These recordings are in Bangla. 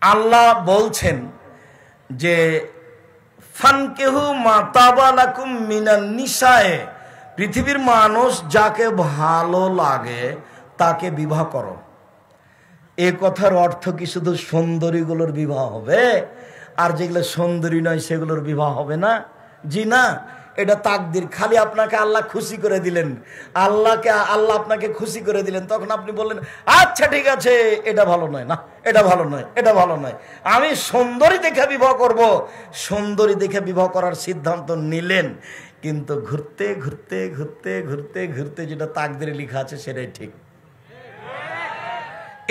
আল্লাহ বলছেন যে ফানকিহু মা তাবা লাকুম মিনান নিসায়ে, পৃথিবীর মানুষ যাকে ভালো লাগে তাকে বিবাহ করো। এ কথার অর্থ কি শুধু সুন্দরীগুলোর বিবাহ হবে, আর যেগুলো সুন্দরী নয় সেগুলোর বিবাহ হবে না? জি না, এটা তাকদির। খালি আপনাকে আল্লাহ খুশি করে দিলেন, আল্লাহ আপনাকে খুশি করে দিলেন, তখন আপনি বললেন আচ্ছা ঠিক আছে, এটা ভালো নয়, না এটা ভালো নয়, এটা ভালো নয়, আমি সুন্দরী দেখে বিবাহ করব। সুন্দরী দেখে বিবাহ করার সিদ্ধান্ত নিলেন, কিন্তু ঘুরতে ঘুরতে ঘুরতে ঘুরতে ঘুরতে যেটা তাকদিরে লেখা আছে সেটাই ঠিক।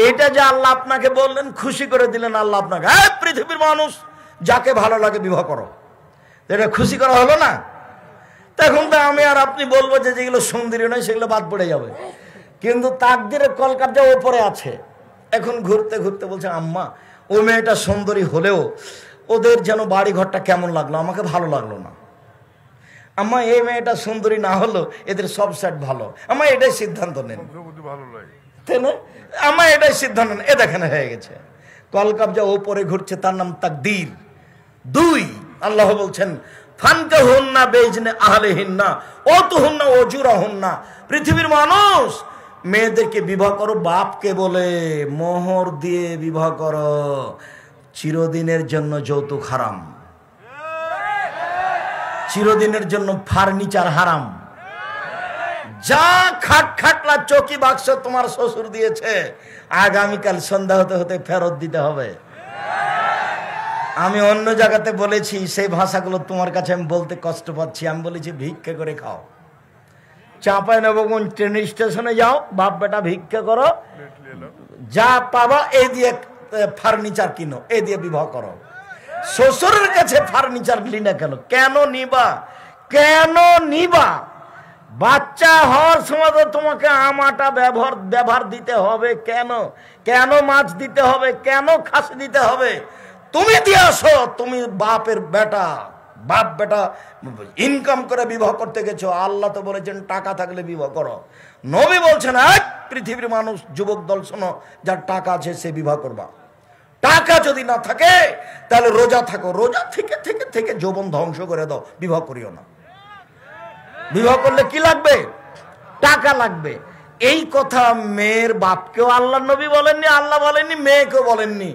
এটা যে আল্লাহ আপনাকে বললেন, খুশি করে দিলেন আল্লাহ আপনাকে, পৃথিবীর মানুষ যাকে ভালো লাগে বিবাহ করো, এটা খুশি করা হলো না? তখন তো আমি আর আপনি বলবো যে যেগুলো সুন্দরী নয় সেগুলো বাদ পড়ে যাবে, কিন্তু তাকদিরের কলকাতা ওপরে আছে। এখন ঘুরতে ঘুরতে বলছে আম্মা ও মেয়েটা সুন্দরী হলেও ওদের যেন বাড়ি ঘরটা কেমন লাগলো, আমাকে ভালো লাগলো না। আম্মা এই মেয়েটা সুন্দরী না হলো এদের সব সেট ভালো, আম্মা এটাই সিদ্ধান্ত নেন, তাই না? আমার এটাই সিদ্ধান্ত নেন। এ দেখেন হয়ে গেছে, কলকাতা ওপরে ঘুরছে, তার নাম তাকদীর। দুই, আল্লাহ বলছেন ফানকাহুন্না বিইজনি আহলিহিন্না ওয়াতুহুন্না উজুরাহুন্না, পৃথিবীর মানুষ মেয়েদেরকে বিবাহ করো বাপকে বলে, মোহর দিয়ে বিবাহ করো, চিরদিনের জন্য যৌতুক হারাম, চিরদিনের জন্য ফার্নিচার হারাম। যা খাটলা চৌকি বাক্স তোমার শ্বশুর দিয়েছে, আগামীকাল সন্ধ্যা হতে হতে ফেরত দিতে হবে। আমি অন্য জায়গাতে বলেছি, সেই ভাষাগুলো তোমার কাছে আমি বলতে কষ্ট পাচ্ছি। আমি বলেছি ভিক্ষা করে খাও, চাঁপাইনবাবগঞ্জ ট্রেন স্টেশনে যাও, বাপ বেটা ভিক্ষা করো, যা পাবা এই দিয়ে ফার্নিচার কিনো, এই দিয়ে বিবাহ করো। শ্বশুরের কাছে ফার্নিচার লি না কেন? কেন নিবা? কেন নিবা? বাচ্চা হওয়ার সময় তো তোমাকে আমাটা ব্যবহার দিতে হবে, কেন? কেন মাছ দিতে হবে? কেন খাসি দিতে হবে? তুমি দিয়ে আসো, তুমি বাপের বেটা, বাপ বেটা ইনকাম করে বিবাহ করতে গেছো। আল্লাহ তো বলেছেন টাকা থাকলে বিবাহ করো, নবী বলছেন পৃথিবীর মানুষ যুবক দল শোনো, যার টাকা আছে সে বিবাহ করবা। টাকা যদি না থাকে তাহলে রোজা থাকো, রোজা থেকে থেকে থেকে যৌবন ধ্বংস করে দাও, বিবাহ করিও না। বিবাহ করলে কি লাগবে? টাকা লাগবে। এই কথা মেয়ের বাপকেও আল্লাহ নবী বলেননি, আল্লাহ বলেননি, মেয়েকেও বলেননি।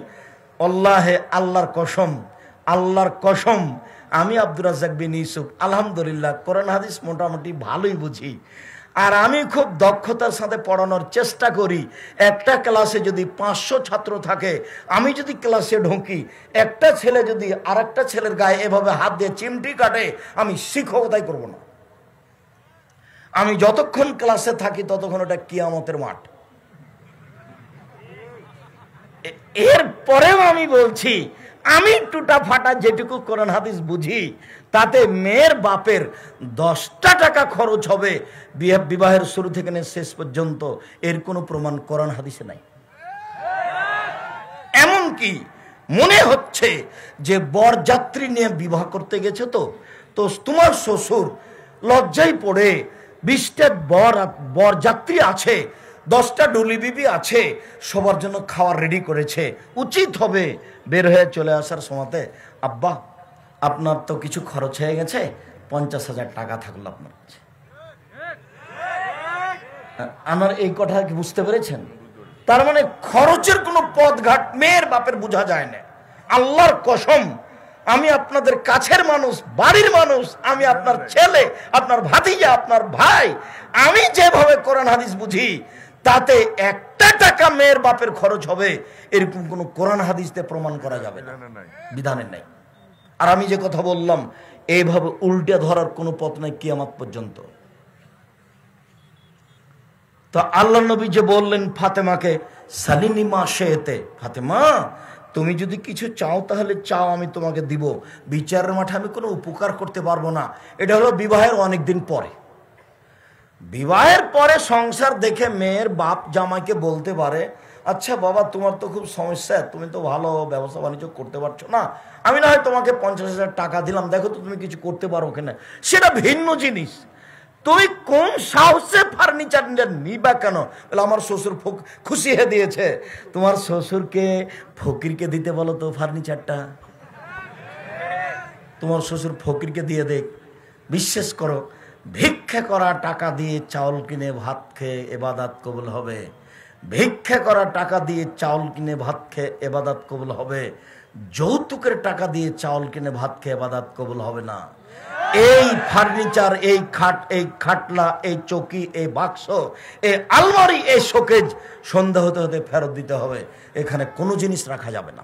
আল্লাহর কসম, আল্লাহর কসম, আমি আব্দুর রাজ্জাক বিন ইউসুফ আলহামদুলিল্লাহ কোরআন হাদিস মোটামুটি ভালোই বুঝি, আর আমি খুব দক্ষতার সাথে পড়ানোর চেষ্টা করি। একটা ক্লাসে যদি 500 ছাত্র থাকে, আমি যদি ক্লাসে ঢুকি, একটা ছেলে যদি আর একটা ছেলের গায়ে এভাবে হাত দিয়ে চিমটি কাটে, আমি শিক্ষকতাই করব না। আমি যতক্ষণ ক্লাসে থাকি ততক্ষণ ওটা কিয়ামতের মাঠ। এরপরেও আমি বলছি, আমি টুটা ফাটা যেটুকু কোরআন হাদিস বুঝি, তাতে মেয়ের বাপের 10টা টাকা খরচ হবে বিবাহের শুরু থেকে শেষ পর্যন্ত, এর কোনো প্রমাণ কোরআন হাদিসে নাই। এমনকি মনে হচ্ছে যে বরযাত্রী নিয়ে বিবাহ করতে গেছে, তো তোমার শ্বশুর লজ্জায় পড়ে 20টা বরযাত্রী আছে, 10টা ডুলি বিবি আছে, সবার জন্য খাবার রেডি করেছে। উচিত হবে বের হয়ে চলে আসার সময়তে, আব্বা আপনার তো কিছু খরচ হয়ে গেছে, 50,000 টাকা থাকলো আপনার কাছে। আমার এই কথা কি বুঝতে পেরেছেন? তার মানে খরচের কোনো পথঘাট মেয়ের বাপের বোঝা যায় না। আল্লাহর কসম, আমি আপনাদের কাছের মানুষ, বাড়ির মানুষ, আমি আপনার ছেলে, আপনার ভাতিজা, আপনার ভাই, আমি যেভাবে কোরআন হাদিস বুঝি, তাতে 1টা টাকা মেয়ের বাপের খরচ হবে এরকম কোন কোরআন হাদিসে প্রমাণ করা যাবে না, বিধানের নাই। আর আমি যে কথা বললাম, এইভাবে উল্টে ধরার কোনো পথ নাই কিয়ামত পর্যন্ত। তো আল্লাহ নবী যে বললেন ফাতেমাকে, সালিনি মা শেতে, ফাতেমা তুমি যদি কিছু চাও তাহলে চাও, আমি তোমাকে দিব, বিচারের মাঠে আমি কোনো উপকার করতে পারবো না। এটা হলো বিবাহের অনেকদিন পরে। বিবাহের পরে সংসার দেখে মেয়ের বাপ জামাইকে বলতে পারে, আচ্ছা বাবা তোমার তো খুব সমস্যা, তুমি তো ভালো ব্যবসা বাণিজ্য করতে পারছো না, আমি না হয় তোমাকে 50,000 টাকা দিলাম, দেখো তো তুমি কিছু করতে পারো কিনা। সেটা ভিন্ন জিনিস। তুমি কোন সাহসে ফার্নিচার নিবা কেন? বলে আমার শ্বশুর খুশি হয়ে দিয়েছে। তোমার শ্বশুরকে ফকিরকে দিতে বলো তো ফার্নিচারটা, তোমার শ্বশুর ফকিরকে দিয়ে দেখ। বিশ্বাস করো, ভিক্ষা করা টাকা দিয়ে চাউল কিনে ভাত খেয়ে এবাদাত কবুল হবে। ভিক্ষা করা টাকা দিয়ে চাউল কিনে ভাত খেয়ে এবাদাত কবুল হবে। যৌতুকের টাকা দিয়ে চাউল কিনে ভাত খেয়ে এবাদাত কবুল হবে না। এই ফার্নিচার, এই খাট, এই খাটলা, এই চৌকি, এই বাক্স, এই আলমারি, এই শোকেজ সন্ধ্যা হতে হতে ফেরত দিতে হবে। এখানে কোনো জিনিস রাখা যাবে না।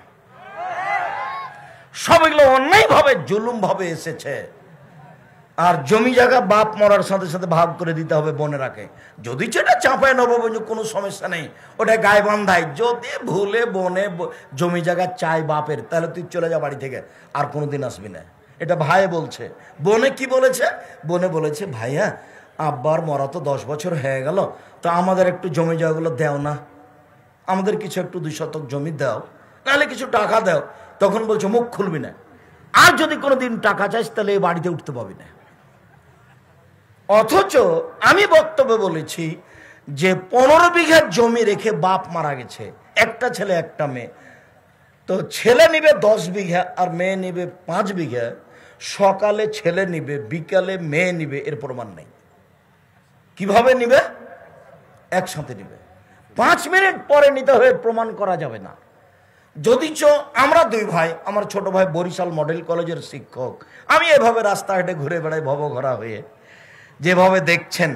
সব এগুলো অন্যায়ভাবে জুলুমভাবে এসেছে। আর জমি জায়গা বাপ মরার সাথে সাথে ভাগ করে দিতে হবে বোনেরাকে। যদি সেটা চাঁপায় নবাবগঞ্জ কোনো সমস্যা নেই, ওটা গায়ে বান্ধায়। যদি ভুলে বনে জমি জায়গা চাই বাপের, তাহলে তুই চলে যা বাড়ি থেকে, আর কোনোদিন আসবি না। এটা ভাই বলছে। বোনে কি বলেছে? বোনে বলেছে, ভাইয়া আব্বার মরা তো 10 বছর হয়ে গেল, তো আমাদের একটু জমি জায়গাগুলো দেও না, আমাদের কিছু একটু 2 শতক জমি দাও, নাহলে কিছু টাকা দাও। তখন বলছে মুখ খুলবি না, আর যদি কোনোদিন টাকা চাইস তাহলে এই বাড়িতে উঠতে পাবি না। অথচ আমি বক্তব্যে বলেছি যে 15 বিঘা জমি রেখে বাপ মারা গেছে, একটা ছেলে একটা মেয়ে, তো ছেলে নিবে 10 বিঘা আর মেয়ে নিবে 5 বিঘা। সকালে ছেলে নিবে, বিকালে মেয়ে নিবে, এর প্রমাণ নেই। কিভাবে নিবে? একসাথে নিবে। 5 মিনিট পরে নিতে হয়ে প্রমাণ করা যাবে না। যদিচ আমরা 2 ভাই, আমার ছোট ভাই বরিশাল মডেল কলেজের শিক্ষক, আমি এভাবে রাস্তাঘাটে ঘুরে বেড়াই ভবঘরা হয়ে, যেভাবে দেখছেন।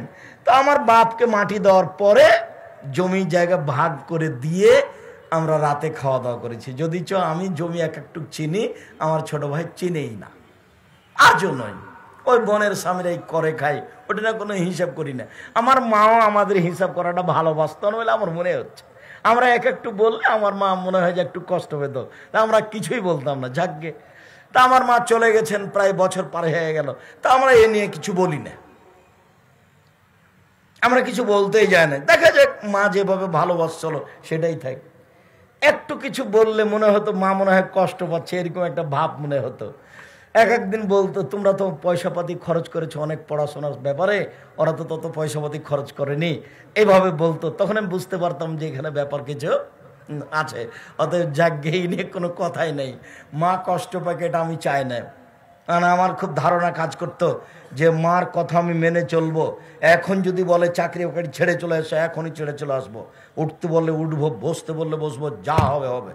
তো আমার বাপকে মাটি দেওয়ার পরে জমি জায়গা ভাগ করে দিয়ে আমরা রাতে খাওয়া দাওয়া করেছি। যদিচ আমি জমি একটু চিনি, আমার ছোট ভাই চিনেই না, আজও নয়। ওই বোনের সামনে করে খাই, ওটা না কোনো হিসাব করি না। আমার মাও আমাদের হিসাব করাটা ভালোবাসত না বলে আমার মনে হচ্ছে। আমরা একটু বললে আমার মা মনে হয় যে একটু কষ্ট পেত, তা আমরা কিছুই বলতাম না। যাকগে, তা আমার মা চলে গেছেন, প্রায় বছর পার হয়ে গেল, তা আমরা এ নিয়ে কিছু বলি না, আমরা কিছু বলতেই যায় না। দেখা যাক, মা যেভাবে ভালোবাসছিল সেটাই থাক। একটু কিছু বললে মনে হতো মা মনে হয় কষ্ট পাচ্ছে, এরকম একটা ভাব মনে হতো। একদিন বলতো, তোমরা তো পয়সাপাতি খরচ করেছো অনেক পড়াশোনার ব্যাপারে, ওরা তো তত পয়সাপাতি খরচ করেনি, এইভাবে বলতো। তখন আমি বুঝতে পারতাম যে এখানে ব্যাপার কিছু আছে। অতএব যাগ্যে এই নিয়ে কোনো কথাই নেই। মা কষ্ট পাকে এটা আমি চাই না। কারণ আমার খুব ধারণা কাজ করতো যে মার কথা আমি মেনে চলবো। এখন যদি বলে চাকরি ওখানে ছেড়ে চলে আসো, এখনই ছেড়ে চলে আসবো। উঠতে বললে উঠবো, বসতে বললে বসবো, যা হবে হবে।